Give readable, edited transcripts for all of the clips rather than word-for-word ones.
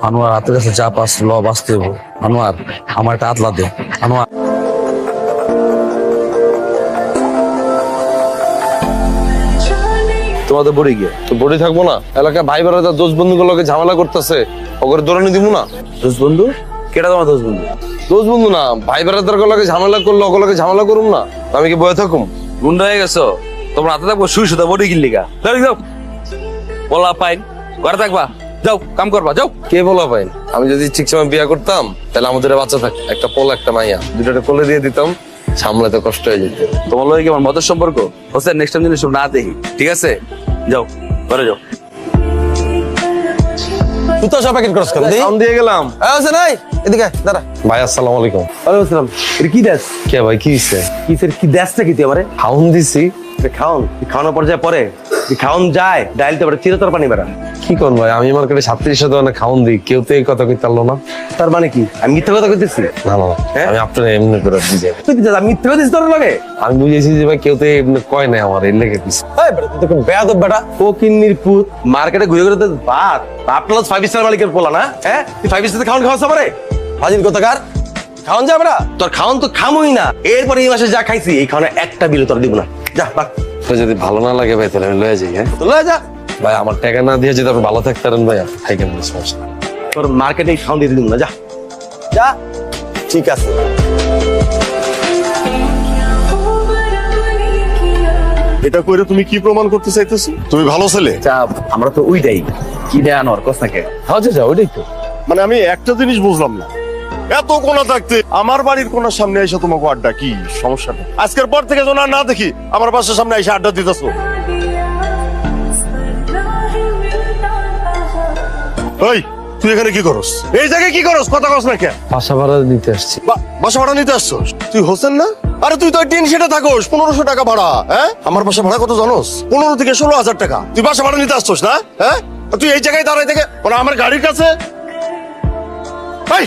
আনোয়ার হাতের কাছে যা পাস ল বাঁচতে হবো। আনোয়ার আমার একটা আতলা দে। আনোয়ার তোমাদের বড়ি গিয়ে তো বড়ি থাকবো না, এলাকায় ভাই বেড়া দোষ বন্ধু গুলোকে ঝামেলা করতেছে, ওকে দৌড়ানি দিব না। দোষ বন্ধু কেটা তোমার দোষ বন্ধু? দোষ বন্ধু না, ভাই বেড়াদার গুলোকে ঝামেলা করলো, ওগুলোকে ঝামেলা করুম না, আমি কি বয়ে থাকুম? গুন্ডা হয়ে গেছো তোমরা, হাতে থাকবো শুই শুধু বডি কিনলি গা। যাও বলা পাইন ঘরে থাকবা, যাও কাম করবা যাও। কে বলা পাইন? আমি যদি ঠিক সময় বিয়ে করতাম তাহলে আমাদের বাচ্চা থাকতো, একটা পোলা একটা মাইয়া, দুটোটা কোলে দিয়ে দিতাম, সামলাতে কষ্ট হয়ে যেত। তোমার লগে কি আমার মতের সম্পর্ক? হোসেন নেক্সট টাইম জিনিস না দেখি, ঠিক আছে? যাও ঘরে যাও। তুই তো সব প্যাকেট করছ কেন? সাউন্ড দিয়ে গেলাম। হোসেন এই এদিকে দাঁড়া। ভাই আসসালামু আলাইকুম। ওয়ালাইকুম আসসালাম। এটা কি দেশ? কে ভাই কি হইছে? কিসের কি দেশটা কি তুই আমারে? খাউন দিছি। খাওন খাওয়ানোর পর্যায়ে পরে খাওন যায় ডাইলতে পারে চিরতর পানি বেড়া। কি করুন ভাই, আমি মার্কেটে 37 ধরনের খাউন দিই, কেউ তো এই কথা কইতে পারলো না। তার মানে কি আমি মিথ্যা কথা কইতেছি? না না, হ্যাঁ? আমি আপনার এমনি করে বুঝাই। তুই দিছিস আমি মিথ্যা কথা দিছিস তোর লগে? আমি বুঝেছি যে ভাই কেউ তো এমনি কয় নাই আমার, এর লেগে কিছু। এই বেটা তুই তো বেয়াদব বেটা, ফকিন্নির পুত, মার্কেটে ঘুরে ঘুরে তো ভাত আপনার 5 স্টার মালিকের পোলা না? হ্যাঁ তুই 5 স্টার খাওন খাওয়াছ আমারে? ফাজিল কথাকার খাওন যা বেটা, তোর খাওন তো খামই না। এরপরে এই মাসে যা খাইছি এই খাওনে একটা বিল তোর দিব না, যা বাক তো যদি ভালো না লাগে ভাই তাহলে আমি লয়ে যাই। হ্যাঁ তো লয়ে যা। ভাই আমার টাকা না দিয়ে যদি আপনি ভালো থাকতে পারেন ভাই, থাকেন না, সমস্যা নেই। তোর মার্কেটে খাওন দিয়ে দিব না, যা যা। ঠিক আছে এটা করে তুমি কি প্রমাণ করতে চাইতেছো? তুমি ভালো ছেলে? চাপ আমরা তো ওইটাই কি দেয় আনোয়ার কসনাকে। আচ্ছা আচ্ছা, ওইটাই তো। মানে আমি একটা জিনিস বুঝলাম না, এত কোনা থাকতে আমার বাড়ির কোনার সামনে এসে তোমাকে আড্ডা, কি সমস্যাটা? আজকের পর থেকে যেন আর না দেখি আমার বাসার সামনে এসে আড্ডা দিতেছো। ওই তুই এখানে কি করস? এই জায়গায় কি করস? কথা কস না কেন? বাসা ভাড়া দিতে আসছি। বাসা ভাড়া নিতে আসছস? তুই হোসেন না? আরে তুই তো টিন সেটা থাকোস, 1500 টাকা ভাড়া। হ্যাঁ আমার বাসা ভাড়া কত জানোস? 15 থেকে 16,000 টাকা। তুই বাসা ভাড়া নিতে আসছস না? হ্যাঁ আর তুই এই জায়গায় দাঁড়াই থেকে মানে আমার গাড়ির কাছে। এই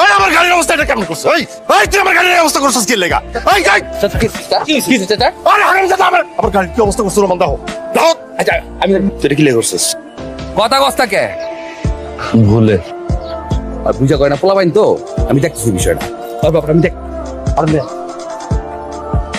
এই আমার গাড়ির অবস্থা এটা কেমন করছিস? এই তুই আমার গাড়ির অবস্থা করছিস কি লেগা? এই যাই আরে হারামজাদা, আমার গাড়ির কি অবস্থা করছিস? রমান দাও দাও। আচ্ছা আমি তুই কি লেগে করছিস? কথা কসনাকে ভুলে আর বুঝা করে না পোলা পাইন তো, আমি দেখতেছি বিষয়টা। ওই বাবা আমি দেখ,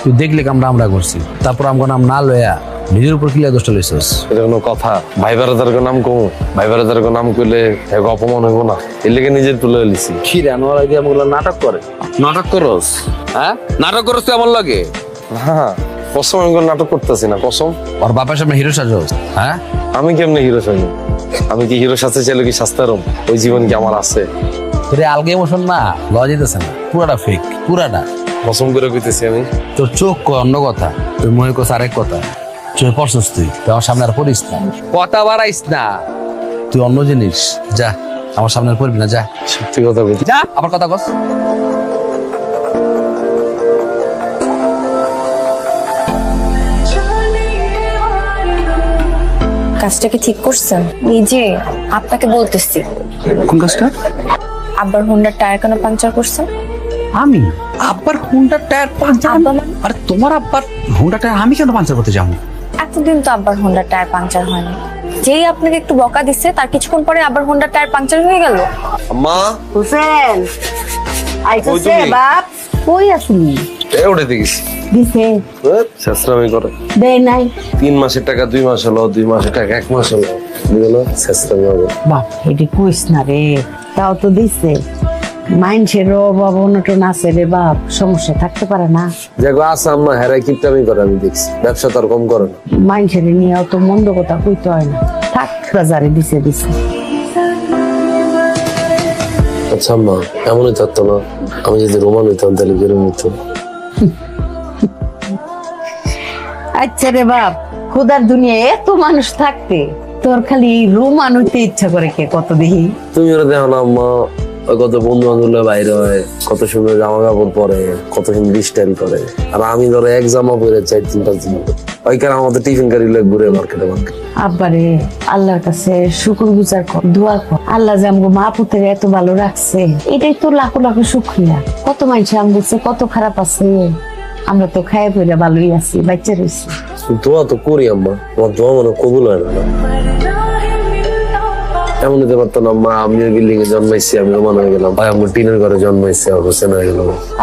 তুই দেখলে আমরা আমরা করছি, তারপর আমার নাম না লয়া নিজের উপর কিলা দোষটা লইছস। এটা কোনো কথা? ভাই বেড়াদার নাম কমু, ভাই বেড়াদার নাম কইলে এক অপমান হইব না, এর লেগে নিজের তুলে লিছি। কি রে আনোয়ার আইডিয়া আমগুলো নাটক করে? নাটক করস? হ্যাঁ নাটক করস তুই আমার লাগে? হ্যাঁ কসম, আমি কোনো নাটক করতেছি না, কসম। ওর বাপের সামনে হিরো সাজস? হ্যাঁ আমি কেমনে হিরো সাজি? আমি কি হিরো সাজতে চাইলে কি সাজতে পারুম? ওই জীবন কি আমার আছে? তোর আলগে ইমোশন না লওয়া যেতেছে না, পুরাটা ফেক, পুরাটা। কসম করে কইতেছি আমি। তোর চোখ কয় অন্য কথা, তুই মনে করছ আরেক কথা। চোখে পড়ছস তুই, তুই আমার সামনে আর পড়িস না, কথা বাড়াইস না, তুই অন্য জিনিস। যা আমার সামনে আর পড়বি না, যা সত্যি কথা বলছি। যা আবার কথা কস। কাজটা কি ঠিক করছেন? নিজে আপনাকে বলতেছি, কোন কাজটা? আব্বার হোন্ডার টায়ার কেন পাংচার করছেন? আমি আব্বার হুন্ডার টায়ার পাঞ্চার? আব্বা মানে? আরে তোমার আব্বার হুন্ডার টায়ার আমি কেন পাঞ্চার করতে যাবো? এতদিন তো আব্বার হোন্ডার টায়ার পাংচার হয়নি, যেই আপনাকে একটু বকা দিচ্ছে তার কিছুক্ষণ পরে আবার হোন্ডার টায়ার পাংচার হয়ে গেল। মা হুসেন আইছে কই তুমি? বাপ কই আসলি? এ উঠে দেখিস দিছে শেষরামি করে। দে নাই 3 মাসের টাকা 2 মাস হলো, 2 মাসের টাকা 1 মাস হলো, বুঝলো শেষরামি হবে। বাপ এটি কইস না রে, তাও তো দিছে। মাইনছের অভাব অনটন আছে রে বাপ, সমস্যা থাকতে পারে না। দেখো আছে আম্মা হেরাই কিপটামি করে, আমি দেখছি ব্যবসা তো আর কম করে না। মাইনছের নিয়ে অত মন্দ কথা কইতে হয় না, থাক বাজারে দিছে দিছে। আচ্ছা আম্মা এমনই থাকতো না, আমি যদি রোমান হইতাম তাহলে বেরোম হইতো। আচ্ছা রে বাপ, খোদার দুনিয়ায় এত মানুষ থাকতে তোর খালি এই রোমান হইতে ইচ্ছা করে কে কত দেখি? তুমি ওরা দেখো না আম্মা, ওই কত বন্ধু বান্ধব বাইরে হয়, কত সুন্দর জামা কাপড় পরে, কত সুন্দর স্টাইল করে, আর আমি ধরো এক জামা পরে 4-5 দিন ওইখানে আমাদের টিফিন গাড়ি লোক ঘুরে মার্কেটে মার্কেট। আব্বারে আল্লাহর কাছে শুকর গুজার কর, দোয়া কর, আল্লাহ যে আমগো মা পুতের এত ভালো রাখছে, এটাই তো লাখো লাখো শুকরিয়া। কত মানুষ আমগো কত খারাপ আছে, আমরা তো খায় পড়ে ভালোই আছি, বাচ্চা রয়েছি। দোয়া তো করি আম্মা, তোমার দোয়া মনে কবুল হয় না। এমন হতে পারতো না মা, আমি বিল্ডিং এ জন্মাইছি, আমি রোমান হয়ে গেলাম, ভাই আমার টিনের ঘরে জন্মাইছি, আর হোসেন হয়ে গেল।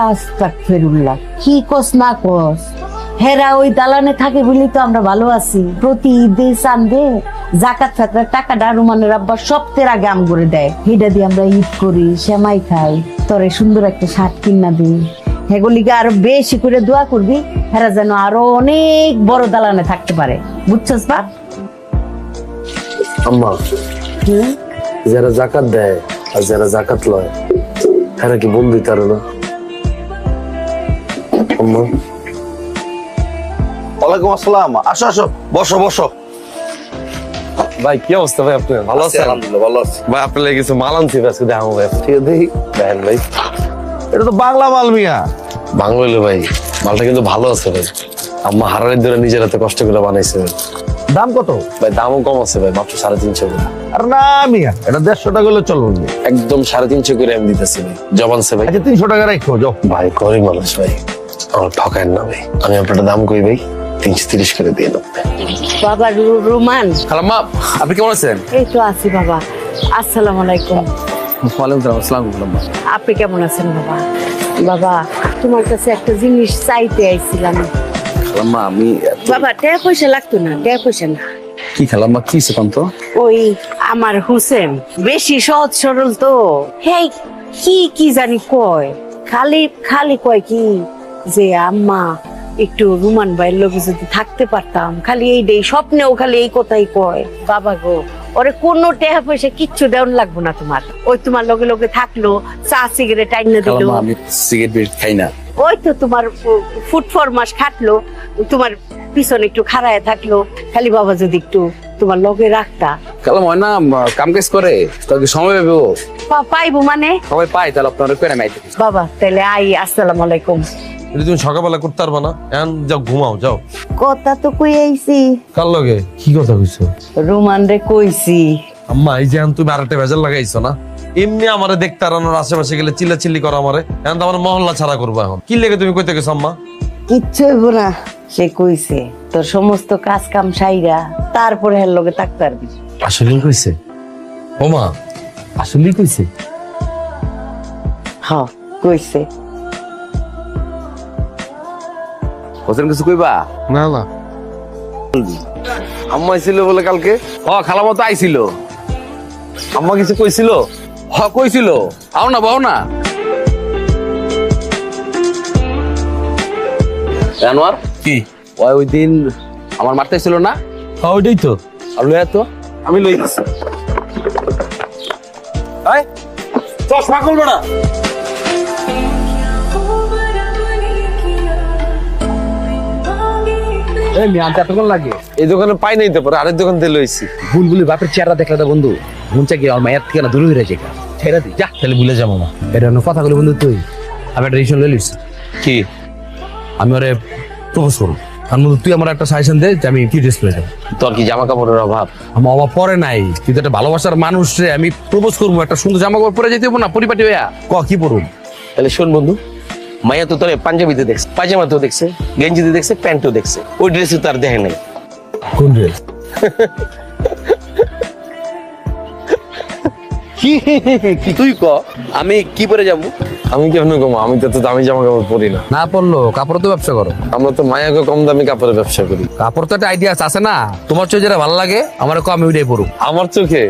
আস্তাগফিরুল্লাহ, কি কস না কস, হেরা ওই দালানে থাকে বলি তো আমরা ভালো আছি। প্রতি ঈদে চান্দে জাকাত ফাতরার টাকাটা রুমানের আব্বা সপ্তাহের আগে আম করে দেয়, সেটা দিয়ে আমরা ঈদ করি, সেমাই খাই, তোরে সুন্দর একটা শার্ট কিনা দিই। হেগুলিকে আরো বেশি করে দোয়া করবি, হেরা যেন আরো অনেক বড় দালানে থাকতে পারে, বুঝছস বাপ? আম্মা, যারা জাকাত দেয় আর যারা জাকাত লয়, এরা কি বন্ধু তার না? আম্মা, ওয়ালাইকুম আসসালাম, আসো আসো, বসো বসো। ভাই কি অবস্থা ভাই, আপনি ভালো আছেন? আলহামদুলিল্লাহ ভালো আছি। ভাই আপনার লাগে কিছু মাল আনছি, আজকে দেখাবো ভাই। ঠিক আছে, দেখি দেখেন ভাই, এটা তো বাংলা মাল মিয়া। বাংলা হইলো ভাই, মালটা কিন্তু ভালো আছে ভাই। আম্মা হারারের ধরে নিজের হাতে কষ্ট করে বানাইছে ভাই। দাম কত? ভাই দামও কম আছে ভাই, মাত্র 350 করে। আর না মিয়া, এটা 150 টাকা হলে চলবে না। একদম 350 করে আমি দিতেছি ভাই। জবান সে ভাই। আচ্ছা 300 টাকা রাখো যাও। ভাই গরিব মানুষ ভাই, আমার ঠকায়েন না ভাই। আমি আপনার দাম কই ভাই, 330 করে দিয়ে দেবো। বাবা রোমান, খালাম্মা, আপনি কেমন আছেন? এই তো আছি বাবা। আসসালামু আলাইকুম। ওয়ালাইকুম আসসালাম খালাম্মা। আপনি কেমন আছেন বাবা? বাবা, তোমার কাছে একটা জিনিস চাইতে আইছিলাম। খালাম্মা আমি বাবা, টাকা পয়সা লাগতো না, টাকা পয়সা না। কি খালাম্মা, কি সেখান তো? ওই আমার হোসেন বেশি সহজ সরল তো, হেই কি কি জানি কয়, খালি খালি কয় কি যে আম্মা একটু রুমান ভাইয়ের লোকে যদি থাকতে পারতাম, খালি এই ডে স্বপ্নেও খালি এই কথাই কয়। বাবা গো, ওরে কোনো টাকা পয়সা কিচ্ছু দেওয়ার লাগবো না তোমার, ওই তোমার লগে লগে থাকলো, চা সিগারেট আইনা দিল, খালাম্মা আমি সিগারেট বিড়ি খাই না। ওই তো তোমার ফুট ফরমাস খাটলো, তোমার পিছনে একটু খাড়ায় থাকলো, খালি বাবা যদি একটু তোমার লগে রাখতা। খালাম্মা হয় না কাম কাজ করে, তোকে সময় পাবে ও। পাইবো মানে সবাই পাই, তাহলে আপনার কই না মাইতে। বাবা, তাহলে আই, আসসালামু আলাইকুম। এটা তুমি সকালবেলা করতে পারবা না? এখন যাও ঘুমাও যাও। কথা তো কই আইছি, কার লগে কি কথা কইছো? রোমান রে কইছি। আম্মা এই যে এখন তুমি আরেকটা ভেজাল লাগাইছো না, এমনি আমারে দেখতে আরানোর আশেপাশে গেলে চিল্লাচিল্লি করো আমারে, এখন তো আমার মহল্লা ছাড়া করবো। এখন কি লেগে তুমি কইতে গেছো আম্মা? কিচ্ছু হইব না, সে কইছে তোর সমস্ত কাজ কাম সাইরা তারপরে হের লগে থাকতে পারবি। আসলেই কইছে? ও মা, আসলেই কইছে? হ কইছে। হোসেন কিছু কইবা? না না, আম্মা ছিল বলে কালকে। ও খালাম্মা তো আইছিল। আম্মা কিছু কইছিল? হ কইছিল, আও না বাও না। জানোয়ার কি? ওই দিন আমার মারতে ছিল না? হ্যাঁ ওইটাই তো, আর লইয়া তো আমি লই গেছি। এই চশমা খুলবে না। এই মিয়া আনতে এতক্ষণ লাগে? এই দোকানে পাই নাই তো, পরে আরেক দোকান থেকে লইছি। বুলবুলি বাপের চেহারা দেখলে তো বন্ধু মন চাই কি আমার মায়ের থেকে না দূরে হয়ে যায়। ছেড়ে দি যা, তাহলে ভুলে যাবো না। এটা অন্য কথা বলে বন্ধু, তুই আমি একটা ডিসিশন লইলিস। কি? আমি ওরে প্রপোজ করবো। আর বন্ধু তুই আমার একটা সাজেশন দে যে আমি কি ড্রেস পরে যাবো। তোর কি জামা কাপড়ের অভাব? আমার অভাব পরে নাই, কিন্তু একটা ভালোবাসার মানুষ রে আমি প্রপোজ করবো, একটা সুন্দর জামা কাপড় পরে যেতে হবো না, পরিপাটি হইয়া। ক কি পরুন? তাহলে শোন বন্ধু, মাইয়া তো তোর পাঞ্জাবিতে দেখছে, পায়জামাতেও দেখছে, গেঞ্জিতে দেখছে, প্যান্টও দেখছে, ওই ড্রেসে তো আর দেখে নাই। কোন ড্রেস? কি তুই ক? আমি কি পরে যাবো? আমি কেমন কম? আমি তো এত দামি জামা কাপড় পরি না। না পড়লো কাপড় তো ব্যবসা করো। আমরা তো মায়াকে কম দামি কাপড়ের ব্যবসা করি। কাপড় তো একটা আইডিয়া আছে না, তোমার চোখে যেটা ভালো লাগে আমার কো আমি ওইটাই পরু। আমার চোখে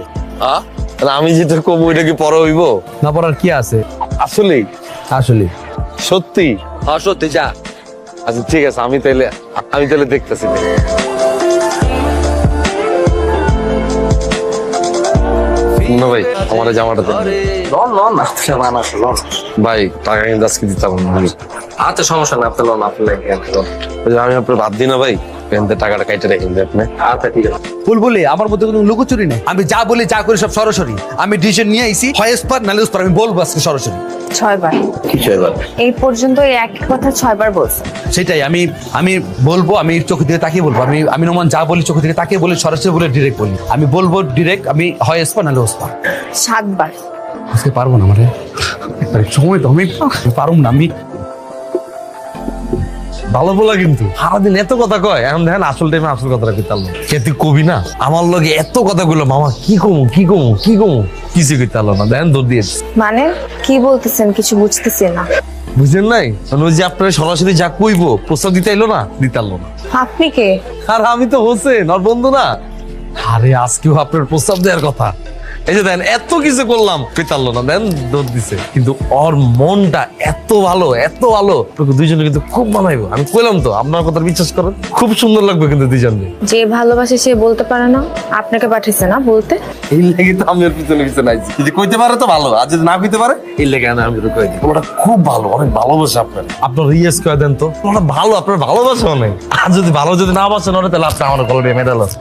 আমি যেটা কম ওইটা কি পরে হইব? না পরার কি আছে? আসলেই? আসলে সত্যি? হ্যাঁ সত্যি, যা। আচ্ছা ঠিক আছে, আমি তাহলে দেখতেছি। না ভাই, আমার এই জামাটা দেন ভাই, টাকা কিন্তু আজকে দিতাম না। আচ্ছা সমস্যা না, আপনি লোন আপনি ওই যে আমি আপনার ভাত দিই না ভাই, এখান থেকে টাকাটা কাইটে রেখে দিই আপনি। আচ্ছা ঠিক আছে। বুলবুলি আমার মধ্যে কোনো লুকোচুরি নেই, আমি যা বলি যা করি সব সরাসরি। আমি ডিসিশন নিয়ে আইছি, হয় স্পার নালে স্পার, আমি বলবো আজকে সরাসরি। 6 বার কিছু এবার এই পর্যন্ত এই একই কথা 6 বার বলছে। সেটাই আমি বলবো, আমি চোখে দিকে তাকিয়ে বলবো। আমি নোমান যা বলি চোখে দিকে তাকিয়ে বলি, সরাসরি বলে ডিরেক্ট বলি। আমি বলবো ডিরেক্ট, আমি হয় স্পার নালে স্পার। 7 বার আজকে পারবো না মানে সময় তো আমি পারুম না। আমি ভালো বলা কিন্তু সারাদিন এত কথা কয়, এখন দেখেন আসল টাইমে আসল কথাটা কইতে পারলো। কে তুই কবি না আমার লগে এত কথা কইলো, মামা কি কমু কি কমু কি কমু, কিছু কইতে পারলো না, দেখেন দৌড় দিয়েছে। মানে কি বলতেছেন কিছু বুঝতেছি না। বুঝলেন নাই? মানে ওই যে আপনার সরাসরি যা কইবো প্রস্তাব দিতে এলো না, দিতে পারলো না। আপনি কে? আর আমি তো হোসেন আর বন্ধু না। আরে আজকেও আপনার প্রস্তাব দেওয়ার কথা, এই যে দেন এত কিছু করলাম, পেতারলো না, দেন দৌড় দিছে। কিন্তু ওর মনটা এত ভালো এত ভালো, দুইজনে কিন্তু খুব মানাইবো। আমি কইলাম তো, আপনার কথা বিশ্বাস করেন, খুব সুন্দর লাগবে কিন্তু দুইজনে। যে ভালোবাসে সে বলতে পারে না, আপনাকে পাঠিয়েছে না বলতে। এই লেগে তো আমি ওর পিছনে পিছনে আইছি, যদি কইতে পারে তো ভালো, আর যদি না কইতে পারে এই লেগে আমি ওকে কই দিই। ওটা খুব ভালো, অনেক ভালোবাসে আপনার। আপনার রিয়েস করে দেন তো, ওটা ভালো, আপনার ভালোবাসা অনেক। আর যদি ভালো যদি না বাসেন ওরে, তাহলে আপনি আমার কলবে মেডাল আছে।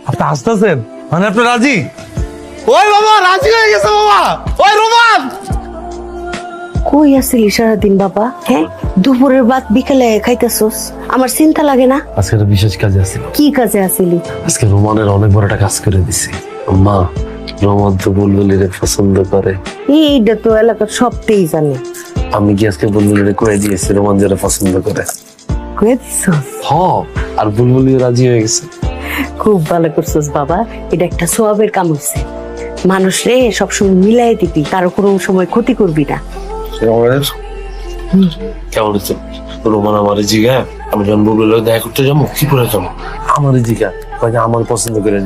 আপনি হাসতেছেন মানে আপনি রাজি? ওই বাবা রাজি হয়ে গেছে বাবা। ওই রোমান, কই আসিলি সারাদিন বাবা? হ্যাঁ, দুপুরের ভাত বিকেলে খাইতেছস, আমার চিন্তা লাগে না? আজকে একটা বিশেষ কাজে আসছিল। কি কাজে আসিলি? আজকে রোমানের অনেক বড় একটা কাজ করে দিছি। আম্মা, রোমান তো বুলবুলিরে পছন্দ করে। এইটা তো এলাকার সবতেই জানে। আমি কি আজকে বুলবুলিরে কয়ে দিয়েছি রোমান যারা পছন্দ করে। কয়ে দিছস? হ, আর বুলবুলি রাজি হয়ে গেছে। খুব ভালো করছস বাবা, এটা একটা সোয়াবের কাম হইছে। মানুষ রে সবসময় মিলাই দিবি, কারো কোনো সময় ক্ষতি করবি না। রোমানের কেমন হচ্ছে? রোমান আমার জিগা, আমি যখন বুলবুলির দেখা করতে যাবো কি করে যাবো? আমার জিগা আমার পছন্দ করেন।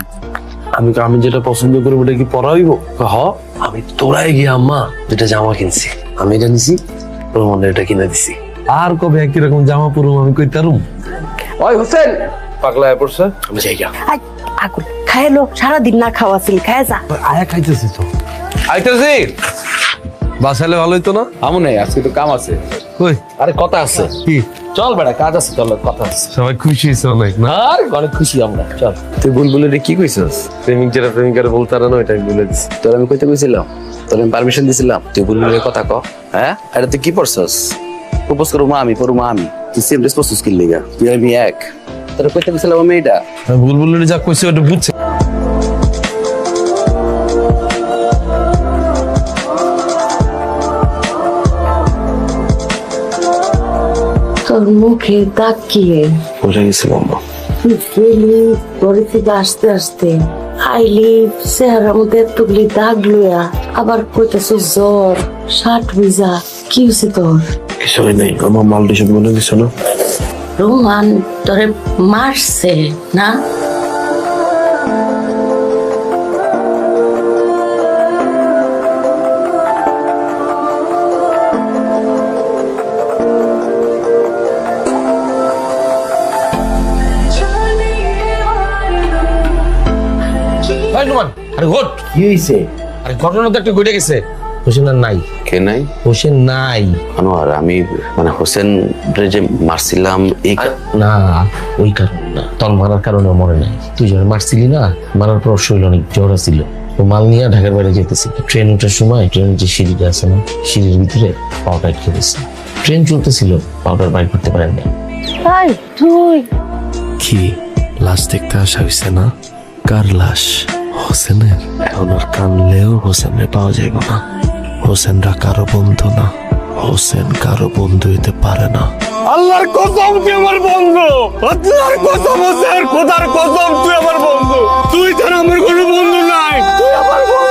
আমি যেটা পছন্দ করি ওটা কি পরাইব? হ, আমি তোরাই গিয়ে আম্মা যেটা জামা কিনছি আমি এটা নিছি, রোমানের এটা কিনে দিছি। আর কবে একই রকম জামা পরুম আমি কইতারুম? ওই হোসেন পাগলা হয়ে পড়ছে, আমি যাইগা। আই আগুন খাইলো, সারাদিন না খাওয়া ছিল, খায় যা। আয়া খাইতেছি তো। আইতেছি বাসালে ভালো হইতো না? আমু নেই, আজকে তো কাম আছে। কই আরে কথা আছে, কি? চল বেটা, কাজ আছে, চল কথা আছে। সবাই খুশি হয়েছে অনেক না? আর অনেক খুশি আমরা, চল। তুই বুলবুলিরে কি কইছস? প্রেমিক যেটা প্রেমিকারে বলতে পারে না, ওইটা আমি বলে দিছি। তোর আমি কইতে কইছিলাম, তোর আমি পারমিশন দিছিলাম, তুই বুলবুলের কথা ক। হ্যাঁ, এটা তুই কি পড়ছস? প্রপোজ করবো মা আমি, করবো মা আমি, তুই সেম ড্রেস পড়ছস কি লিগা? তুই আমি এক, তোর কইতে কইছিলাম আমি এটা। বুলবুলের যা কইছে ওটা বুঝছে। তোর মুখে দাগ কি রে? বুঝে গেছিলাম আম্মা। তুই গেলি ঘরে থেকে আসতে আসতে, আইলি চেহারার মধ্যে এতগুলি দাগ লইয়া, আবার কইতেছিস জ্বর, শার্ট ভিজা, কি হয়েছে তোর? কিছুই নেই, আমার মালটি সব মনে দিছ না? রোমান তোরে মারছে না? ভাই রোমান, আরে ঘট কি হয়েছে? আরে ঘটনা তো একটা ঘটে গেছে। হোসেন আর নাই। কে নাই? হোসেন নাই। আনোয়ার, আমি মানে হোসেন যে মারছিলাম এই না, ওই কারণে না, তোর মারার কারণে মরে নাই। তুই যখন মারছিলি না, মারার পর শরীর অনেক জ্বর ছিল। তো মাল নিয়ে ঢাকার বাইরে যেতেছিল, ট্রেন ওঠার সময় ট্রেনের যে সিঁড়িটা আছে না, সিঁড়ির ভিতরে পাউডার আটকে গেছে। ট্রেন চলতেছিল, পাউডার বাইর করতে পারেন না। তাই তুই কি লাশ দেখতে আসা হয়েছে না? কার লাশ? হোসেনের। এখন আর কানলেও হোসেনের পাওয়া যাইব না। হোসেনরা কারো বন্ধু না, হোসেন কারো বন্ধু হইতে পারে না। আল্লাহর কসম তুই আমার বন্ধু, আল্লাহর কসম হোসেন, খোদার কসম তুই আমার বন্ধু। তুই ছাড়া আমার কোনো বন্ধু নাই, তুই আমার বন্ধু।